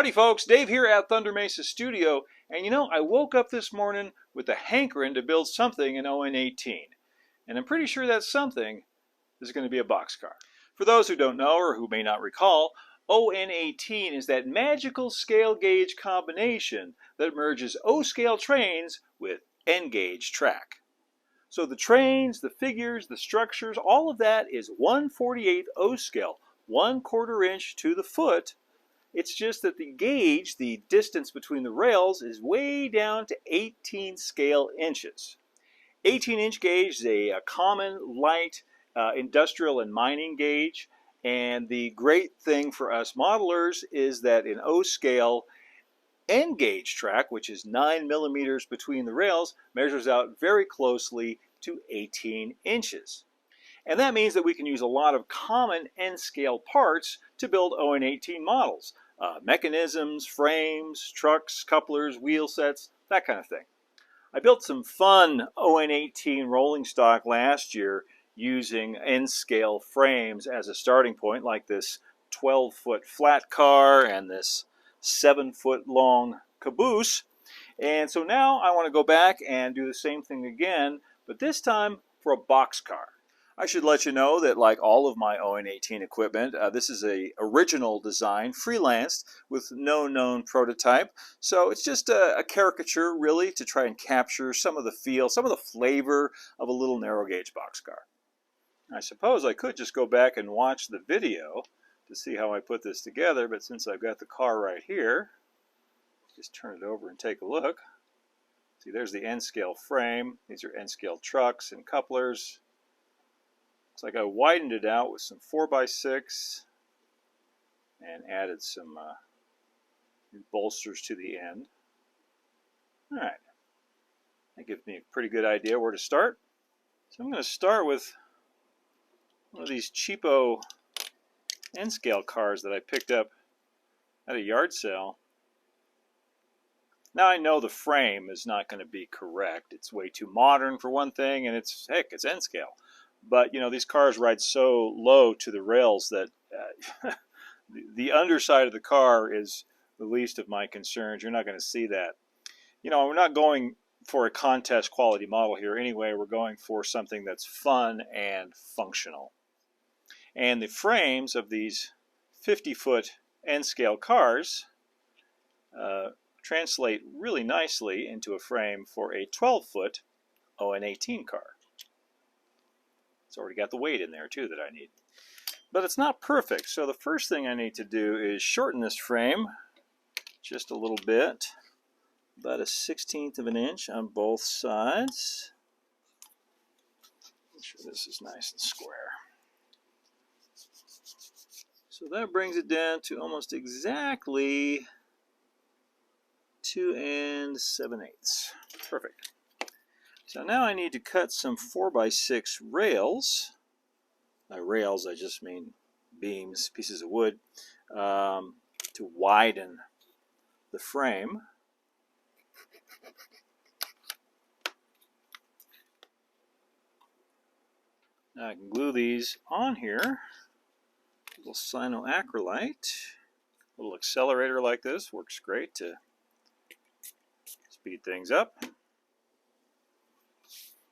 Howdy folks, Dave here at Thunder Mesa Studio, and I woke up this morning with a hankering to build something in On18, and I'm pretty sure that something is going to be a boxcar. For those who don't know or who may not recall, On18 is that magical scale gauge combination that merges O-scale trains with N-gauge track. So the trains, the figures, the structures, all of that is 1/48 O-scale, 1/4 inch to the foot. It's just that the gauge, the distance between the rails, is way down to 18 scale inches. 18-inch gauge is a common light industrial and mining gauge, and the great thing for us modelers is that in O-scale, N-gauge track, which is 9 millimeters between the rails, measures out very closely to 18 inches. And that means that we can use a lot of common N-scale parts to build On18 models. Mechanisms, frames, trucks, couplers, wheel sets, that kind of thing. I built some fun On18 rolling stock last year using N-scale frames as a starting point, like this 12-foot flat car and this 7-foot long caboose. And so now I want to go back and do the same thing again, but this time for a boxcar. I should let you know that, like all of my On18 equipment, this is an original design, freelanced, with no known prototype. So it's just a caricature, really, to try and capture some of the feel, some of the flavor of a little narrow gauge boxcar. I suppose I could just go back and watch the video to see how I put this together, but since I've got the car right here, just turn it over and take a look. See, there's the N-scale frame. These are N-scale trucks and couplers. Looks like I widened it out with some 4x6 and added some bolsters to the end. All right, that gives me a pretty good idea where to start. So I'm going to start with one of these cheapo N-scale cars that I picked up at a yard sale. Now I know the frame is not going to be correct. It's way too modern for one thing, and it's N-scale. But these cars ride so low to the rails that the underside of the car is the least of my concerns. You're not going to see that. We're not going for a contest quality model here anyway. We're going for something that's fun and functional. And the frames of these 50-foot N-scale cars translate really nicely into a frame for a 12-foot On18 car. It's already got the weight in there too that I need. But it's not perfect, so the first thing I need to do is shorten this frame just a little bit, about a 1/16 of an inch on both sides. Make sure this is nice and square. So that brings it down to almost exactly 2 7/8. Perfect. So now I need to cut some 4x6 rails. By rails, I just mean beams, pieces of wood, to widen the frame. Now I can glue these on here. A little cyanoacrylite. A little accelerator like this works great to speed things up.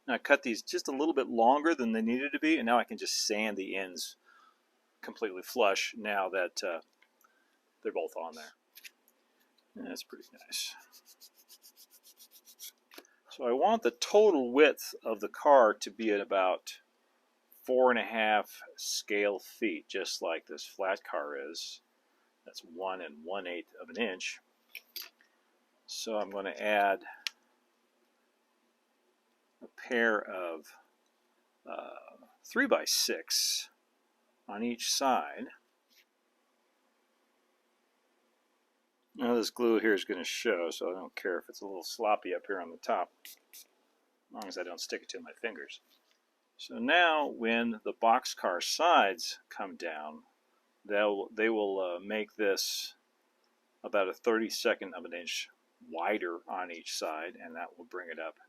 I cut these just a little bit longer than they needed to be, and now I can just sand the ends completely flush now that they're both on there. And that's pretty nice. So I want the total width of the car to be at about 4.5 scale feet, just like this flat car is. That's 1 1/8 of an inch. So I'm going to add a pair of 3x6 on each side. Now this glue here is going to show, so I don't care if it's a little sloppy up here on the top, as long as I don't stick it to my fingers. So now when the boxcar sides come down, they will make this about a 32nd of an inch wider on each side, and that will bring it up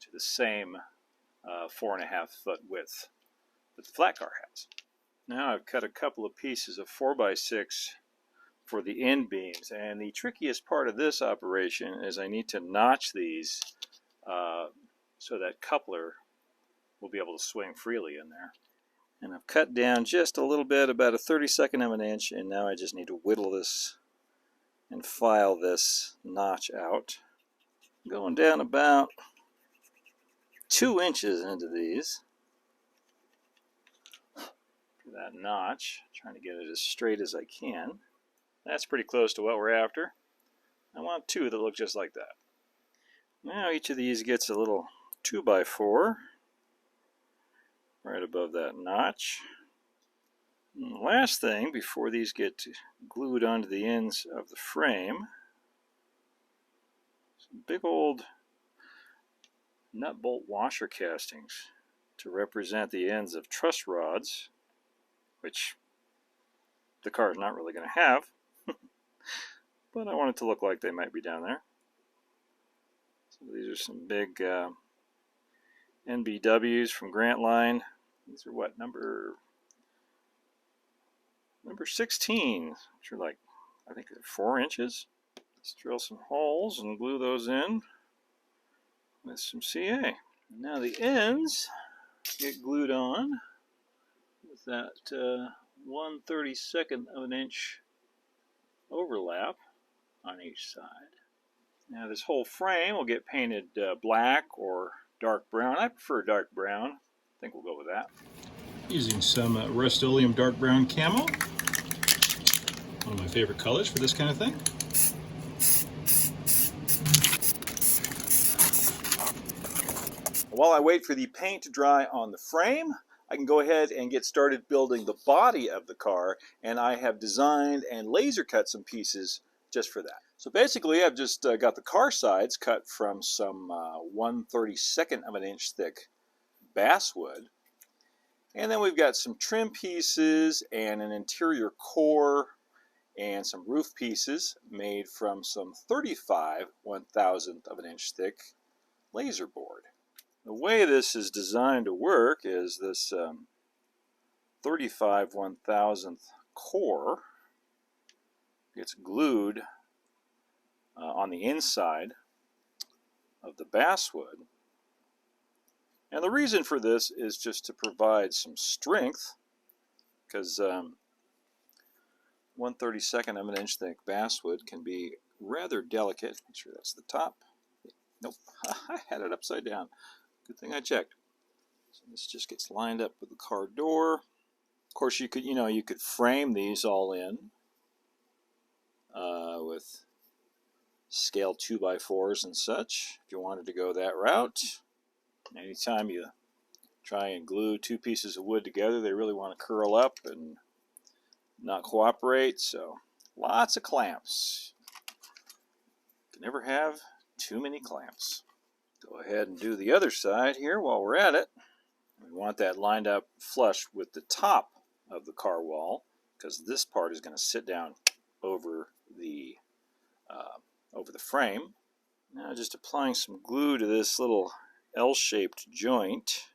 to the same 4.5 foot width that the flat car has. Now I've cut a couple of pieces of 4x6 for the end beams. And the trickiest part of this operation is I need to notch these so that coupler will be able to swing freely in there. And I've cut down just a little bit, about a 32nd of an inch, and now I just need to whittle this and file this notch out. Going down about 2 inches into these. For that notch, trying to get it as straight as I can. That's pretty close to what we're after. I want 2 that look just like that. Now each of these gets a little 2x4 right above that notch. And the last thing before these get glued onto the ends of the frame, some big old nut bolt washer castings to represent the ends of truss rods, which the car is not really going to have, but I want it to look like they might be down there. So these are some big NBWs from Grant Line. These are what, number 16, which are like, I think they're 4 inches. Let's drill some holes and glue those in with some CA. Now the ends get glued on with that 1/32 of an inch overlap on each side. Now this whole frame will get painted black or dark brown. I prefer dark brown. I think we'll go with that. Using some Rust-Oleum dark brown camo. One of my favorite colors for this kind of thing. While I wait for the paint to dry on the frame, I can go ahead and get started building the body of the car, and I have designed and laser cut some pieces just for that. So basically I've just got the car sides cut from some 1/32 of an inch thick basswood, and then we've got some trim pieces and an interior core and some roof pieces made from some 35 1/1000th of an inch thick laser board. The way this is designed to work is this 35 1/1000th core gets glued on the inside of the basswood. And the reason for this is just to provide some strength, because 1/32 of an inch thick basswood can be rather delicate. Make sure that's the top. Nope, I had it upside down. Good thing I checked. So this just gets lined up with the car door. Of course, you could frame these all in with scale 2x4s and such, if you wanted to go that route. Anytime you try and glue 2 pieces of wood together, they really want to curl up and not cooperate, so lots of clamps. You can never have too many clamps. Go ahead and do the other side here while we're at it. We want that lined up flush with the top of the car wall, because this part is going to sit down over the frame. Now just applying some glue to this little L-shaped joint,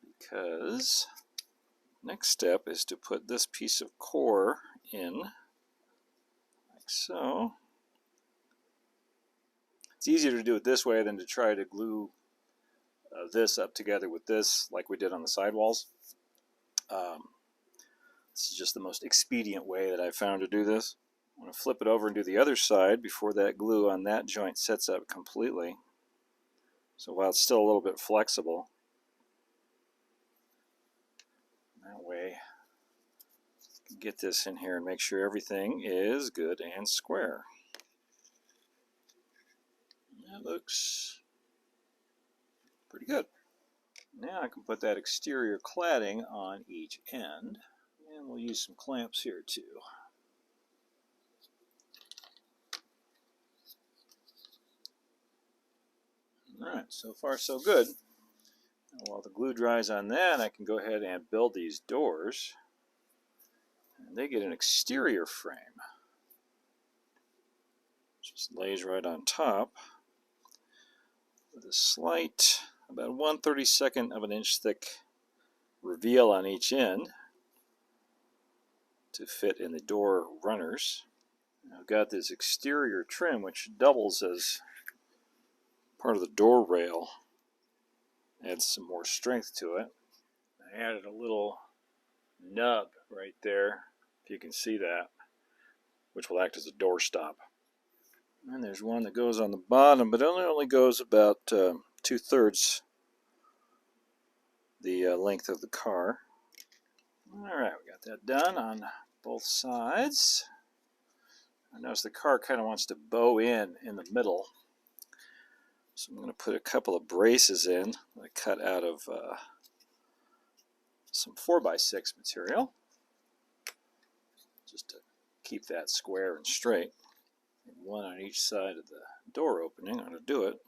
because next step is to put this piece of core in, like so. It's easier to do it this way than to try to glue this up together with this like we did on the sidewalls. This is just the most expedient way that I've found to do this. I'm going to flip it over and do the other side before that glue on that joint sets up completely. So while it's still a little bit flexible, that way you can get this in here and make sure everything is good and square. That looks pretty good. Now I can put that exterior cladding on each end, and we'll use some clamps here too. Alright, so far so good. Now, while the glue dries on that, I can go ahead and build these doors. And they get an exterior frame. Just lays right on top with a slight, about 1/32 of an inch thick reveal on each end to fit in the door runners. I've got this exterior trim which doubles as part of the door rail. Adds some more strength to it. I added a little nub right there, if you can see that, which will act as a door stop. And there's one that goes on the bottom, but it only goes about 2/3 the length of the car. Alright, we got that done on both sides. I notice the car kind of wants to bow in the middle. So I'm going to put a couple of braces in that I cut out of some 4x6 material, just to keep that square and straight. And one on each side of the door opening ought to do it.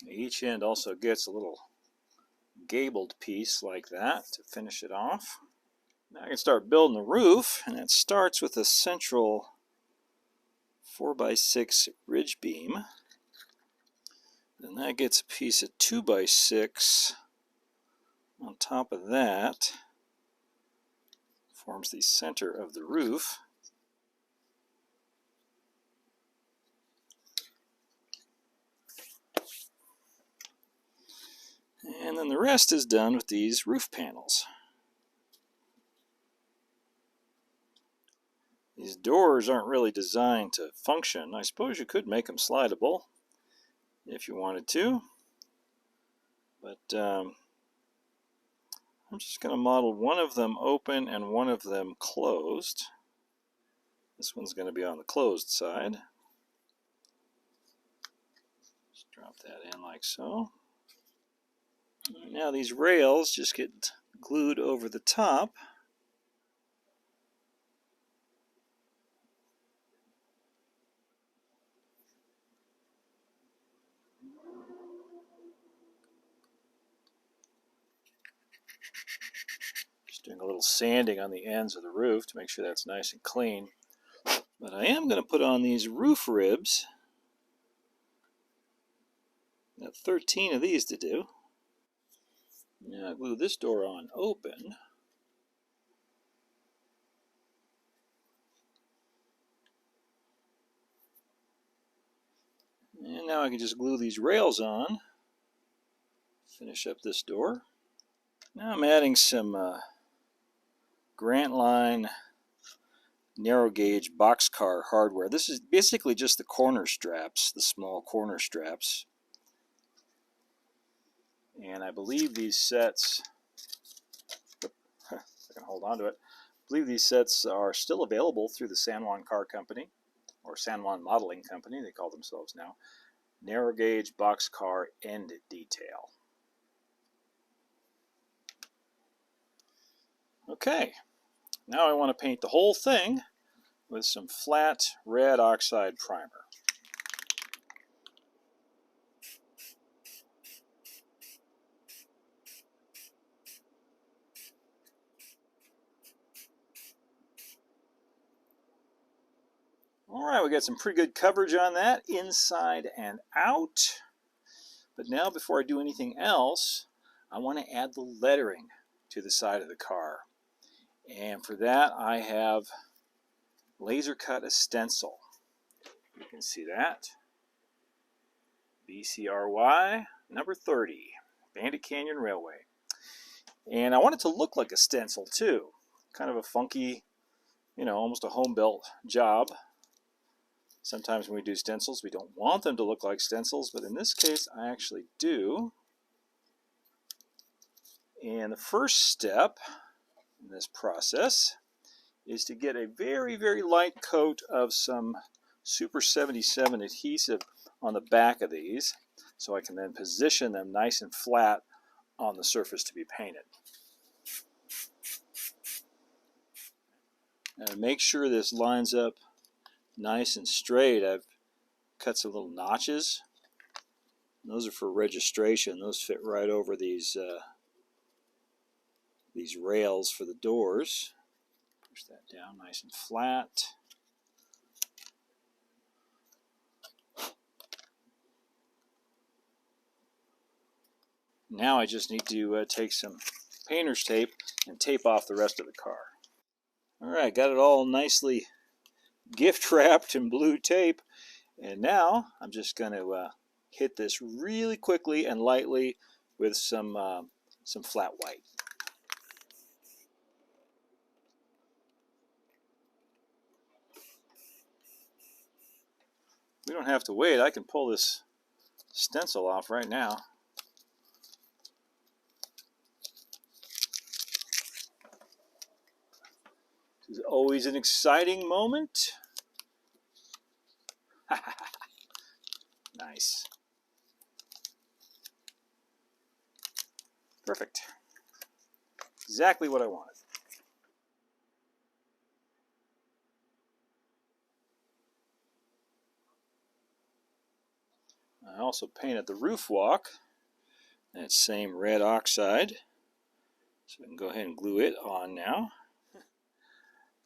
Each end also gets a little gabled piece like that to finish it off. Now I can start building the roof, and it starts with a central 4x6 ridge beam. Then that gets a piece of 2x6 on top of that. Forms the center of the roof. And then the rest is done with these roof panels. These doors aren't really designed to function. I suppose you could make them slidable if you wanted to. But I'm just going to model one of them open and one of them closed. This one's going to be on the closed side. Just drop that in like so. Now these rails just get glued over the top. Just doing a little sanding on the ends of the roof to make sure that's nice and clean. But I am going to put on these roof ribs. Got 13 of these to do. Now I'll glue this door on open. And now I can just glue these rails on. Finish up this door. Now I'm adding some Grant Line narrow gauge boxcar hardware. This is basically just the corner straps, the small corner straps. And I believe these sets, I can hold on to it, I believe these sets are still available through the San Juan Car Company, or San Juan Modeling Company, they call themselves now. Narrow gauge boxcar end detail. Okay, now I want to paint the whole thing with some flat red oxide primer. Alright, we got some pretty good coverage on that, inside and out. But now before I do anything else, I want to add the lettering to the side of the car. And for that I have laser cut a stencil. You can see that. BCRy number 30, Bandit Canyon Railway. And I want it to look like a stencil too. Kind of a funky, you know, almost a home-built job. Sometimes when we do stencils, we don't want them to look like stencils, but in this case, I actually do. And the first step in this process is to get a very, very light coat of some Super 77 adhesive on the back of these, so I can then position them nice and flat on the surface to be painted. And make sure this lines up nice and straight. I've cut some little notches. Those are for registration. Those fit right over these rails for the doors. Push that down nice and flat. Now I just need to take some painter's tape and tape off the rest of the car. Alright, got it all nicely gift wrapped in blue tape, and now I'm just going to hit this really quickly and lightly with some flat white. We don't have to wait. I can pull this stencil off right now. This is always an exciting moment. Nice. Perfect. Exactly what I wanted. I also painted the roof walk, that same red oxide, so I can go ahead and glue it on now.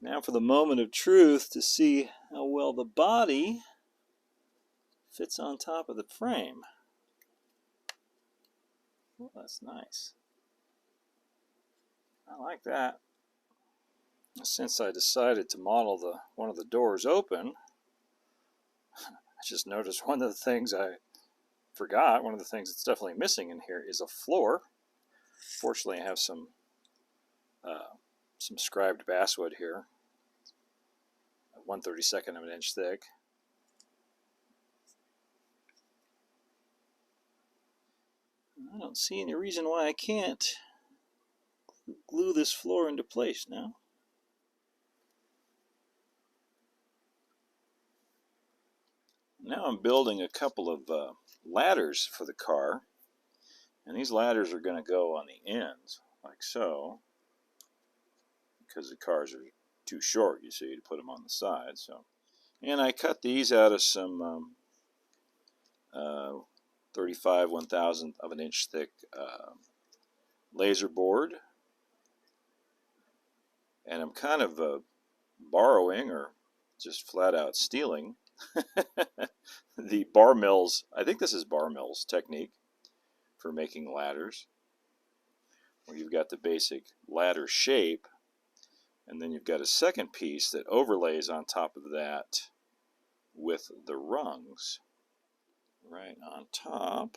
Now for the moment of truth to see how well the body fits on top of the frame. Oh, that's nice. I like that. Since I decided to model one of the doors open, I just noticed one of the things I forgot, one of the things that's definitely missing in here is a floor. Fortunately, I have some scribed basswood here, 1/32 of an inch thick. I don't see any reason why I can't glue this floor into place now. Now I'm building a couple of ladders for the car, and these ladders are going to go on the ends like so, because the cars are too short, you see, to put them on the side. So, and I cut these out of some 35 1/1000 of an inch thick laser board, and I'm kind of borrowing or just flat out stealing the bar mills. I think this is bar mills technique for making ladders, where you've got the basic ladder shape, and then you've got a second piece that overlays on top of that with the rungs right on top.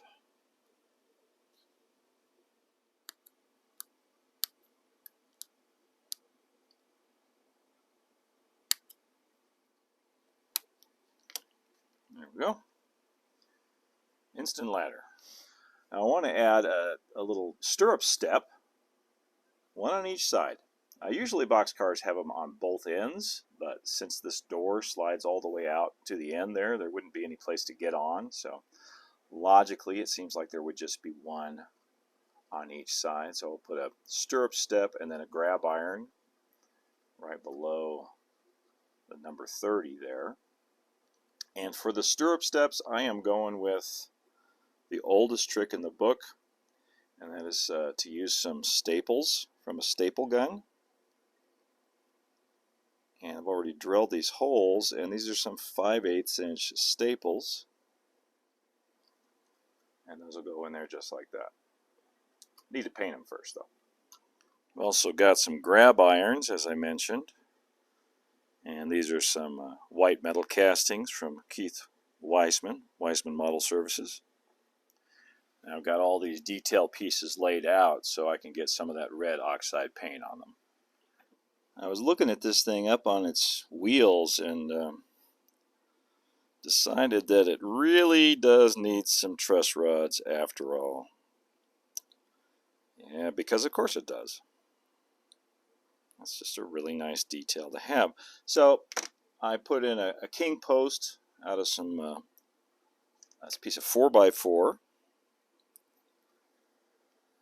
There we go. Instant ladder. Now I want to add a little stirrup step, one on each side. Usually boxcars have them on both ends, but since this door slides all the way out to the end there wouldn't be any place to get on. So logically, it seems like there would just be one on each side. So I'll put a stirrup step and then a grab iron right below the number 30 there. And for the stirrup steps, I am going with the oldest trick in the book, and that is to use some staples from a staple gun. And I've already drilled these holes, and these are some 5/8 inch staples. And those will go in there just like that. Need to paint them first, though. I've also got some grab irons, as I mentioned. And these are some white metal castings from Keith Weissman Model Services. And I've got all these detail pieces laid out so I can get some of that red oxide paint on them. I was looking at this thing up on its wheels and decided that it really does need some truss rods after all. Yeah, because of course it does. That's just a really nice detail to have. So I put in a king post out of some that's a piece of 4x4.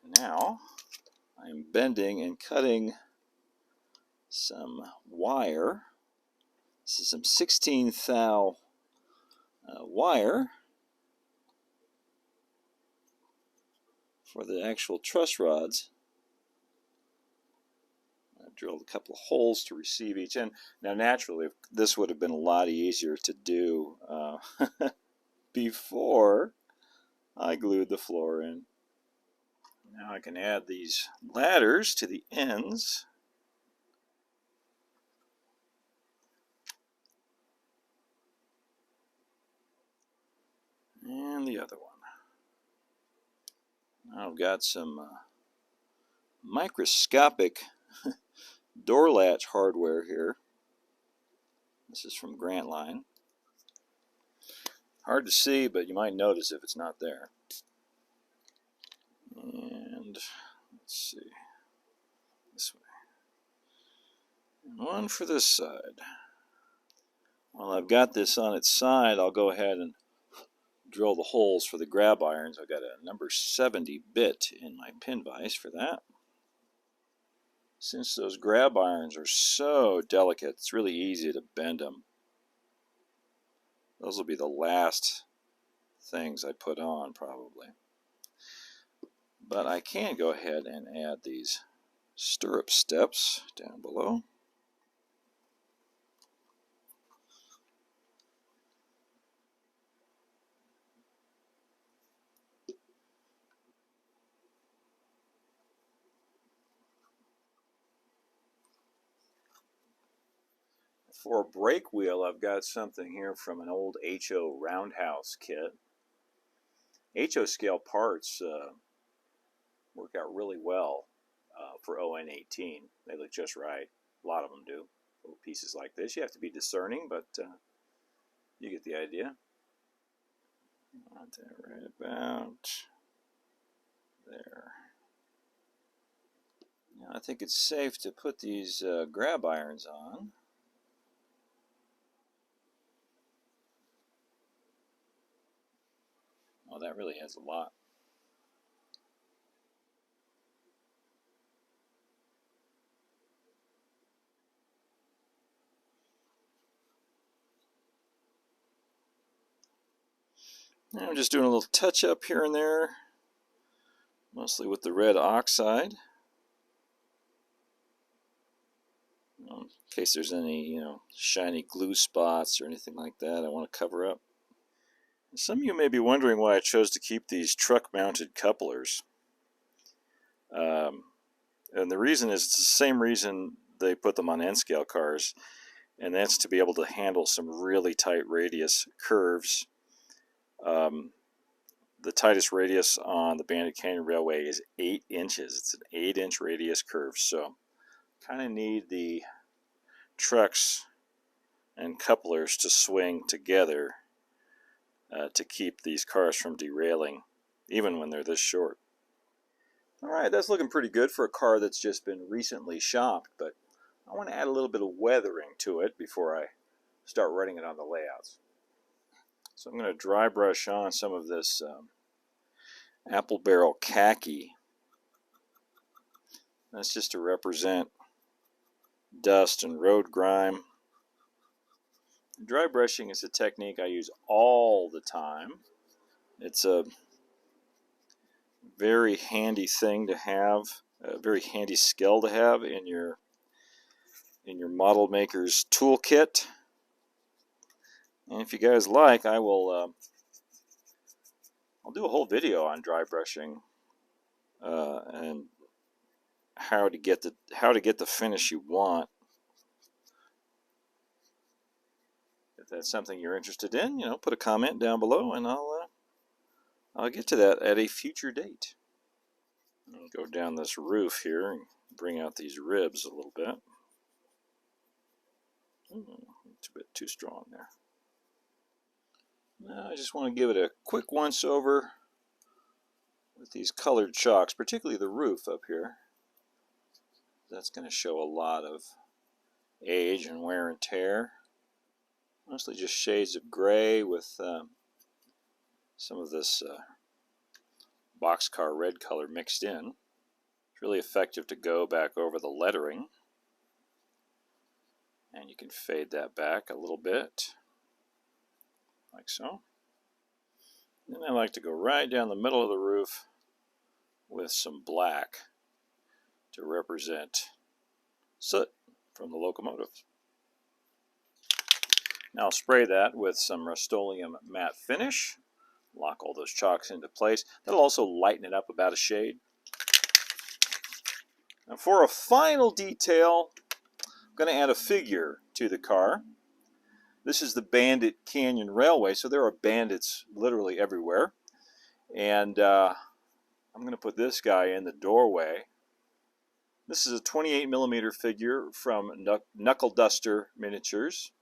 Now I'm bending and cutting some wire. This is some 16 thou wire for the actual truss rods. I drilled a couple of holes to receive each end. Now naturally this would have been a lot easier to do before I glued the floor in. Now I can add these ladders to the ends. And the other one. Now I've got some microscopic door latch hardware here. This is from Grantline. Hard to see, but you might notice if it's not there. And let's see, this way. And one for this side. While I've got this on its side, I'll go ahead and drill the holes for the grab irons. I've got a number 70 bit in my pin vise for that. Since those grab irons are so delicate, it's really easy to bend them. Those will be the last things I put on probably. But I can go ahead and add these stirrup steps down below. For a brake wheel, I've got something here from an old HO roundhouse kit. HO scale parts work out really well for On18. They look just right. A lot of them do. Little pieces like this. You have to be discerning, but you get the idea. Right about there. Now I think it's safe to put these grab irons on. Oh, that really has a lot. Now I'm just doing a little touch up here and there, mostly with the red oxide. In case there's any, shiny glue spots or anything like that I want to cover up. Some of you may be wondering why I chose to keep these truck-mounted couplers. And the reason is it's the same reason they put them on N-scale cars, and that's to be able to handle some really tight radius curves. The tightest radius on the Bandit Canyon Railway is 8 inches. It's an 8-inch radius curve, so kind of need the trucks and couplers to swing together to keep these cars from derailing, even when they're this short. Alright, that's looking pretty good for a car that's just been recently shopped, but I want to add a little bit of weathering to it before I start writing it on the layouts. So I'm going to dry brush on some of this apple barrel khaki. That's just to represent dust and road grime. Dry brushing is a technique I use all the time. It's a very handy thing to have, a very handy skill to have in your model maker's toolkit. And if you guys like, I'll do a whole video on dry brushing and how to get the finish you want. If that's something you're interested in, put a comment down below, and I'll get to that at a future date. I'll go down this roof here and bring out these ribs a little bit. It's a bit too strong there. Now I just want to give it a quick once over with these colored chalks, particularly the roof up here. That's going to show a lot of age and wear and tear. Mostly just shades of gray with some of this boxcar red color mixed in. It's really effective to go back over the lettering. And you can fade that back a little bit, like so. Then I like to go right down the middle of the roof with some black to represent soot from the locomotive. Now I'll spray that with some Rust-Oleum matte finish, lock all those chalks into place. That'll also lighten it up about a shade. Now for a final detail, I'm going to add a figure to the car. This is the Bandit Canyon Railway, so there are bandits literally everywhere. And I'm going to put this guy in the doorway. This is a 28mm figure from Knuckle Duster Miniatures.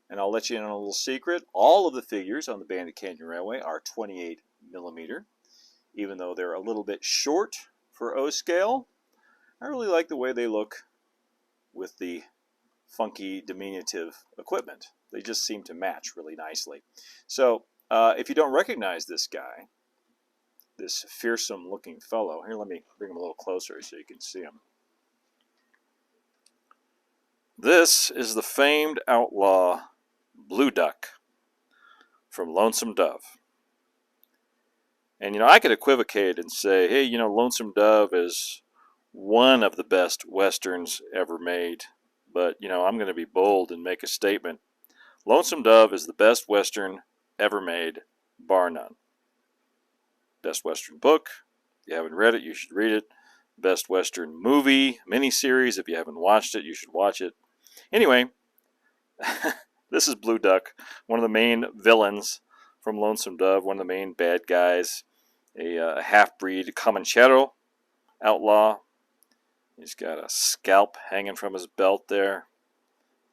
And I'll let you in on a little secret. All of the figures on the Bandit Canyon Railway are 28mm. Even though they're a little bit short for O scale, I really like the way they look with the funky diminutive equipment. They just seem to match really nicely. So if you don't recognize this guy, this fearsome looking fellow, here, let me bring him a little closer so you can see him. This is the famed outlaw Blue Duck from Lonesome Dove. And I could equivocate and say, hey, Lonesome Dove is one of the best westerns ever made. But, I'm going to be bold and make a statement. Lonesome Dove is the best western ever made, bar none. Best western book. If you haven't read it, you should read it. Best western movie, miniseries. If you haven't watched it, you should watch it. Anyway, this is Blue Duck, one of the main villains from Lonesome Dove, one of the main bad guys, a half-breed Comanchero outlaw. He's got a scalp hanging from his belt there.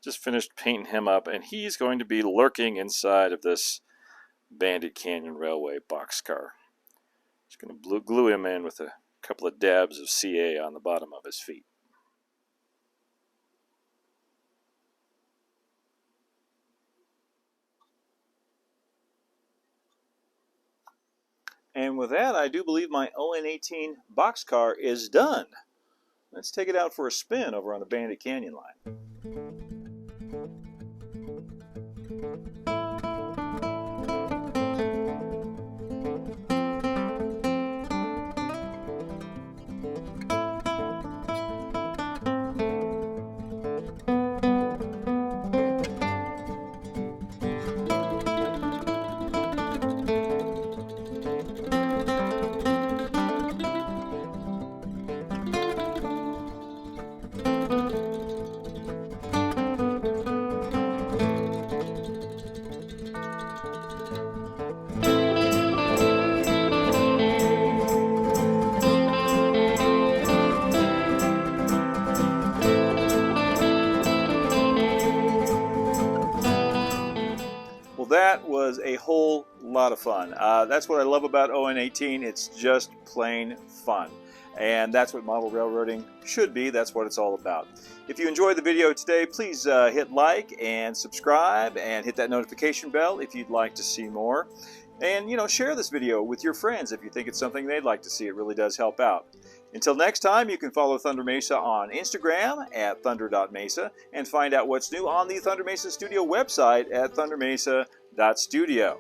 Just finished painting him up, and he's going to be lurking inside of this Bandit Canyon Railway boxcar. Just going to glue him in with a couple of dabs of CA on the bottom of his feet. And with that, I do believe my On18 boxcar is done. Let's take it out for a spin over on the Bandit Canyon line. That was a whole lot of fun. That's what I love about On18. It's just plain fun. And that's what model railroading should be. That's what it's all about. If you enjoyed the video today, please hit like and subscribe and hit that notification bell if you'd like to see more. And, share this video with your friends if you think it's something they'd like to see. It really does help out. Until next time, you can follow Thunder Mesa on Instagram at thunder.mesa and find out what's new on the Thunder Mesa Studio website at thundermesa.studio.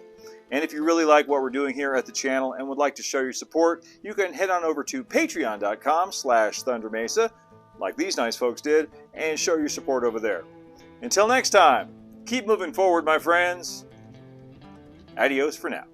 And if you really like what we're doing here at the channel and would like to show your support, you can head on over to patreon.com/thundermesa, like these nice folks did, and show your support over there. Until next time, keep moving forward, my friends. Adios for now.